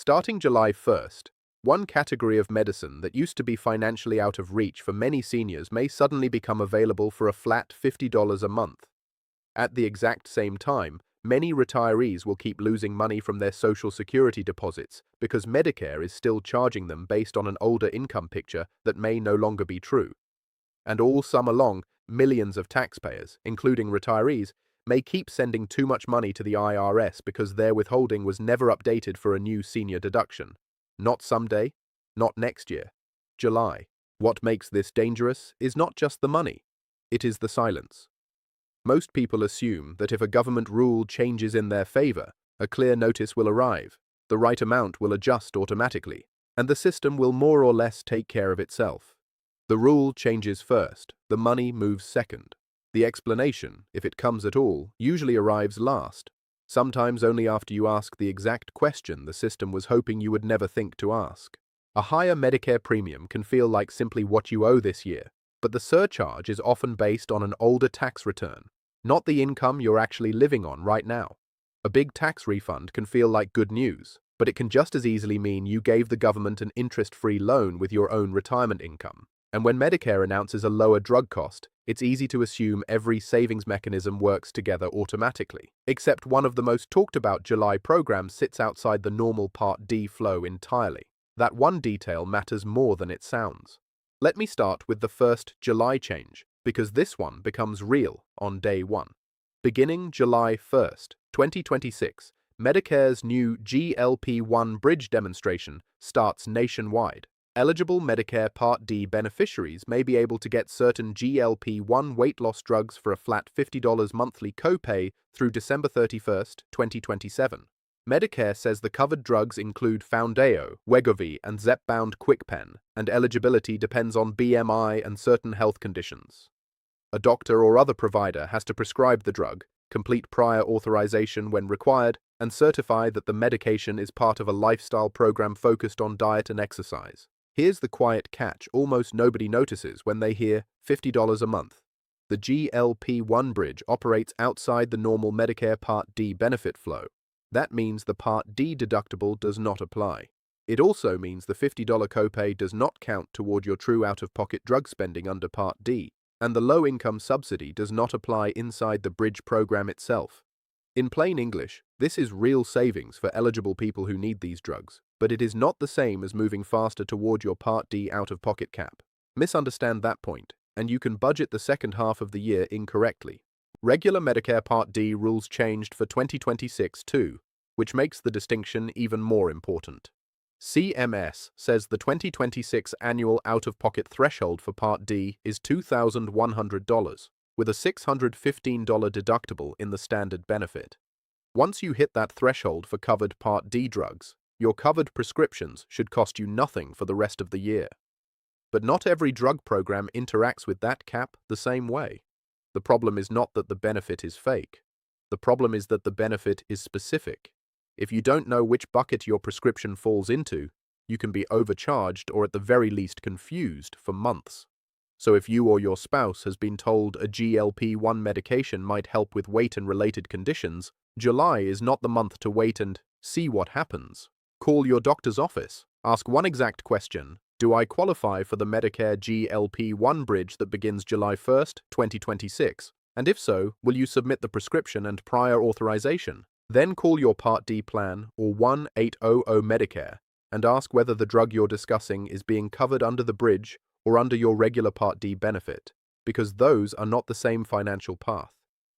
Starting July 1st, one category of medicine that used to be financially out of reach for many seniors may suddenly become available for a flat $50 a month. At the exact same time, many retirees will keep losing money from their Social Security deposits because Medicare is still charging them based on an older income picture that may no longer be true. And all summer long, millions of taxpayers, including retirees, may keep sending too much money to the IRS because their withholding was never updated for a new senior deduction. Not someday, not next year. July. What makes this dangerous is not just the money, it is the silence. Most people assume that if a government rule changes in their favor, a clear notice will arrive, the right amount will adjust automatically, and the system will more or less take care of itself. The rule changes first, the money moves second. The explanation, if it comes at all, usually arrives last, sometimes only after you ask the exact question the system was hoping you would never think to ask. A higher Medicare premium can feel like simply what you owe this year, but the surcharge is often based on an older tax return, not the income you're actually living on right now. A big tax refund can feel like good news, but it can just as easily mean you gave the government an interest-free loan with your own retirement income. And when Medicare announces a lower drug cost, it's easy to assume every savings mechanism works together automatically. Except one of the most talked about July programs sits outside the normal Part D flow entirely. That one detail matters more than it sounds. Let me start with the first July change, because this one becomes real on day one. Beginning July 1st, 2026, Medicare's new GLP-1 bridge demonstration starts nationwide. Eligible Medicare Part D beneficiaries may be able to get certain GLP-1 weight loss drugs for a flat $50 monthly copay through December 31st, 2027. Medicare says the covered drugs include Foundayo, Wegovy, and Zepbound KwikPen, and eligibility depends on BMI and certain health conditions. A doctor or other provider has to prescribe the drug, complete prior authorization when required, and certify that the medication is part of a lifestyle program focused on diet and exercise. Here's the quiet catch almost nobody notices when they hear $50 a month. The GLP-1 bridge operates outside the normal Medicare Part D benefit flow. That means the Part D deductible does not apply. It also means the $50 copay does not count toward your true out-of-pocket drug spending under Part D, and the low-income subsidy does not apply inside the bridge program itself. In plain English, this is real savings for eligible people who need these drugs, but it is not the same as moving faster toward your Part D out-of-pocket cap. Misunderstand that point, and you can budget the second half of the year incorrectly. Regular Medicare Part D rules changed for 2026 too, which makes the distinction even more important. CMS says the 2026 annual out-of-pocket threshold for Part D is $2,100, with a $615 deductible in the standard benefit. Once you hit that threshold for covered Part D drugs, your covered prescriptions should cost you nothing for the rest of the year. But not every drug program interacts with that cap the same way. The problem is not that the benefit is fake. The problem is that the benefit is specific. If you don't know which bucket your prescription falls into, you can be overcharged or at the very least confused for months. So if you or your spouse has been told a GLP-1 medication might help with weight and related conditions, July is not the month to wait and see what happens. Call your doctor's office. Ask one exact question. Do I qualify for the Medicare GLP-1 bridge that begins July 1st, 2026? And if so, will you submit the prescription and prior authorization? Then call your Part D plan or 1-800-Medicare and ask whether the drug you're discussing is being covered under the bridge or under your regular Part D benefit, because those are not the same financial path.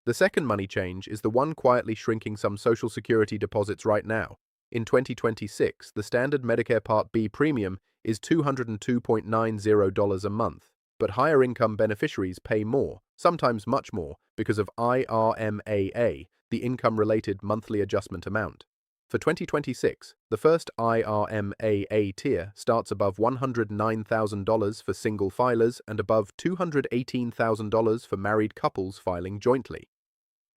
The second money change is the one quietly shrinking some Social Security deposits right now. In 2026, the standard Medicare Part B premium is $202.90 a month, but higher income beneficiaries pay more, sometimes much more, because of IRMAA, the income-related monthly adjustment amount. For 2026, the first IRMAA tier starts above $109,000 for single filers and above $218,000 for married couples filing jointly.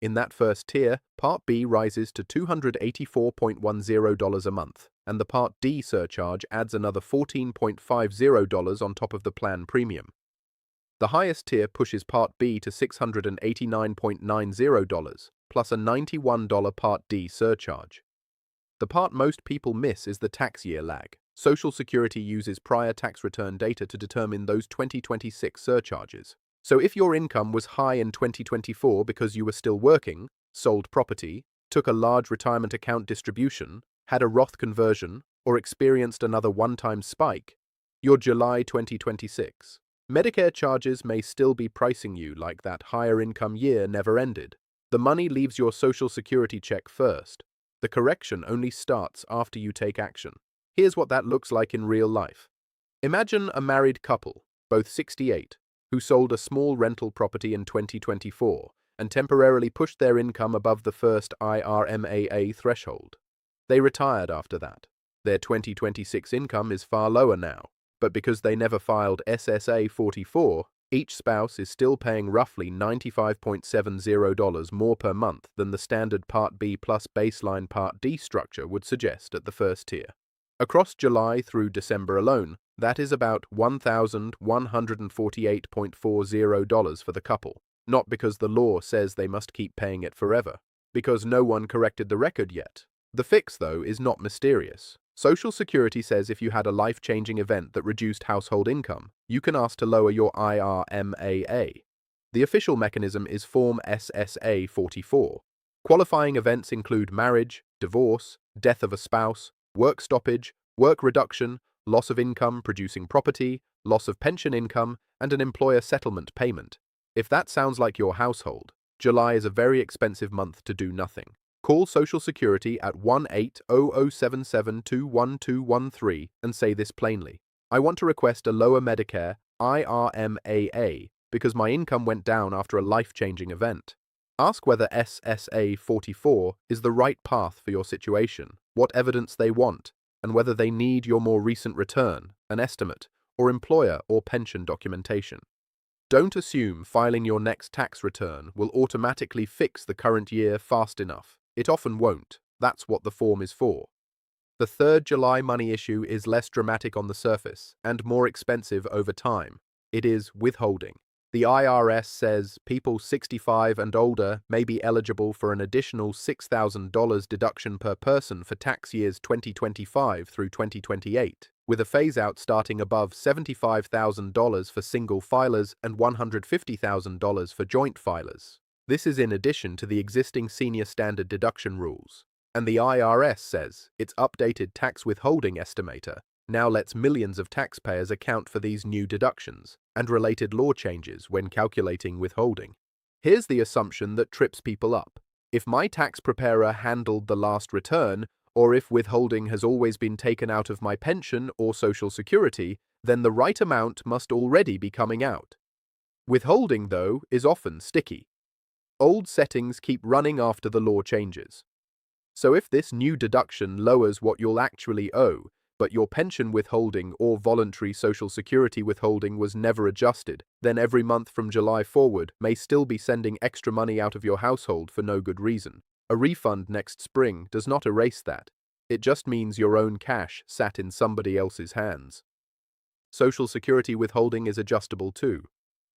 In that first tier, Part B rises to $284.10 a month, and the Part D surcharge adds another $14.50 on top of the plan premium. The highest tier pushes Part B to $689.90, plus a $91 Part D surcharge. The part most people miss is the tax year lag. Social Security uses prior tax return data to determine those 2026 surcharges. So if your income was high in 2024 because you were still working, sold property, took a large retirement account distribution, had a Roth conversion, or experienced another one-time spike, your July 2026 Medicare charges may still be pricing you like that higher income year never ended. The money leaves your Social Security check first. The correction only starts after you take action. Here's what that looks like in real life. Imagine a married couple, both 68, who sold a small rental property in 2024 and temporarily pushed their income above the first IRMAA threshold. They retired after that. Their 2026 income is far lower now, but because they never filed SSA 44, each spouse is still paying roughly $95.70 more per month than the standard Part B plus baseline Part D structure would suggest at the first tier. Across July through December alone, that is about $1,148.40 for the couple, not because the law says they must keep paying it forever, because no one corrected the record yet. The fix, though, is not mysterious. Social Security says if you had a life-changing event that reduced household income, you can ask to lower your IRMAA. The official mechanism is Form SSA 44. Qualifying events include marriage, divorce, death of a spouse, work stoppage, work reduction, loss of income producing property, loss of pension income, and an employer settlement payment. If that sounds like your household, July is a very expensive month to do nothing. Call Social Security at 1-800-77-21213 and say this plainly. I want to request a lower Medicare IRMAA because my income went down after a life-changing event. Ask whether SSA 44 is the right path for your situation, what evidence they want, and whether they need your more recent return, an estimate, or employer or pension documentation. Don't assume filing your next tax return will automatically fix the current year fast enough. It often won't. That's what the form is for. The third July money issue is less dramatic on the surface and more expensive over time. It is withholding. The IRS says people 65 and older may be eligible for an additional $6,000 deduction per person for tax years 2025 through 2028, with a phase-out starting above $75,000 for single filers and $150,000 for joint filers. This is in addition to the existing senior standard deduction rules. And the IRS says its updated tax withholding estimator now lets millions of taxpayers account for these new deductions and related law changes when calculating withholding. Here's the assumption that trips people up. If my tax preparer handled the last return, or if withholding has always been taken out of my pension or Social Security, then the right amount must already be coming out. Withholding, though, is often sticky. Old settings keep running after the law changes. So if this new deduction lowers what you'll actually owe, but your pension withholding or voluntary Social Security withholding was never adjusted, then every month from July forward may still be sending extra money out of your household for no good reason. A refund next spring does not erase that. It just means your own cash sat in somebody else's hands. Social Security withholding is adjustable too.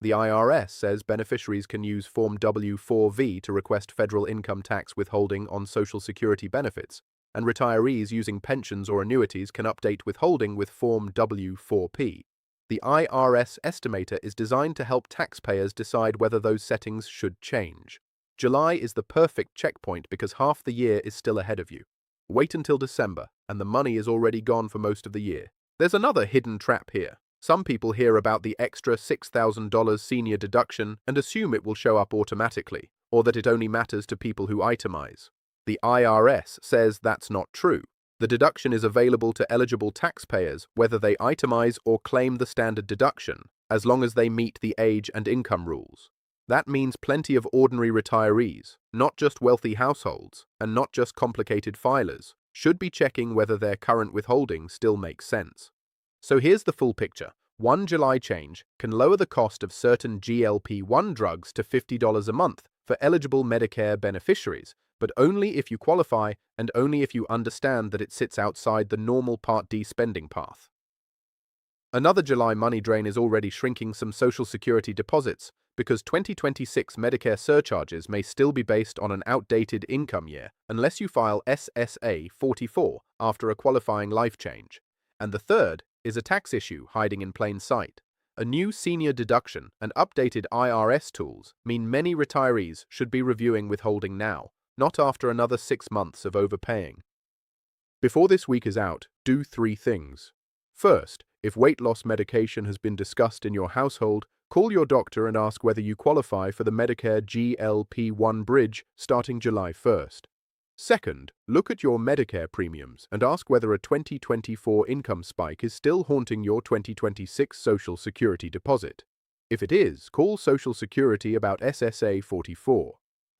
The IRS says beneficiaries can use Form W-4V to request federal income tax withholding on Social Security benefits, and retirees using pensions or annuities can update withholding with Form W-4P. The IRS estimator is designed to help taxpayers decide whether those settings should change. July is the perfect checkpoint because half the year is still ahead of you. Wait until December, and the money is already gone for most of the year. There's another hidden trap here. Some people hear about the extra $6,000 senior deduction and assume it will show up automatically, or that it only matters to people who itemize. The IRS says that's not true. The deduction is available to eligible taxpayers whether they itemize or claim the standard deduction, as long as they meet the age and income rules. That means plenty of ordinary retirees, not just wealthy households, and not just complicated filers, should be checking whether their current withholding still makes sense. So here's the full picture. One July change can lower the cost of certain GLP-1 drugs to $50 a month for eligible Medicare beneficiaries, but only if you qualify and only if you understand that it sits outside the normal Part D spending path. Another July money drain is already shrinking some Social Security deposits because 2026 Medicare surcharges may still be based on an outdated income year unless you file SSA 44 after a qualifying life change. And the third is a tax issue hiding in plain sight. A new senior deduction and updated IRS tools mean many retirees should be reviewing withholding now, not after another 6 months of overpaying. Before this week is out, do 3 things. First, if weight loss medication has been discussed in your household, call your doctor and ask whether you qualify for the Medicare GLP-1 bridge starting July 1st. Second, look at your Medicare premiums and ask whether a 2024 income spike is still haunting your 2026 Social Security deposit. If it is, call Social Security about SSA 44.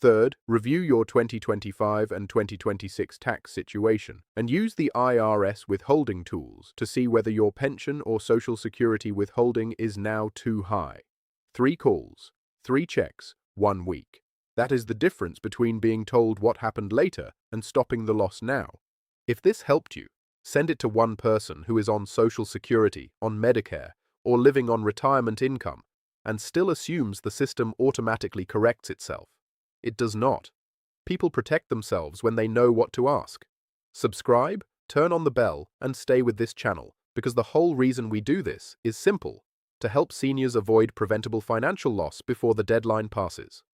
Third, review your 2025 and 2026 tax situation and use the IRS withholding tools to see whether your pension or Social Security withholding is now too high. 3 calls, 3 checks, 1 week. That is the difference between being told what happened later and stopping the loss now. If this helped you, send it to one person who is on Social Security, on Medicare, or living on retirement income and still assumes the system automatically corrects itself. It does not. People protect themselves when they know what to ask. Subscribe, turn on the bell, and stay with this channel, because the whole reason we do this is simple: to help seniors avoid preventable financial loss before the deadline passes.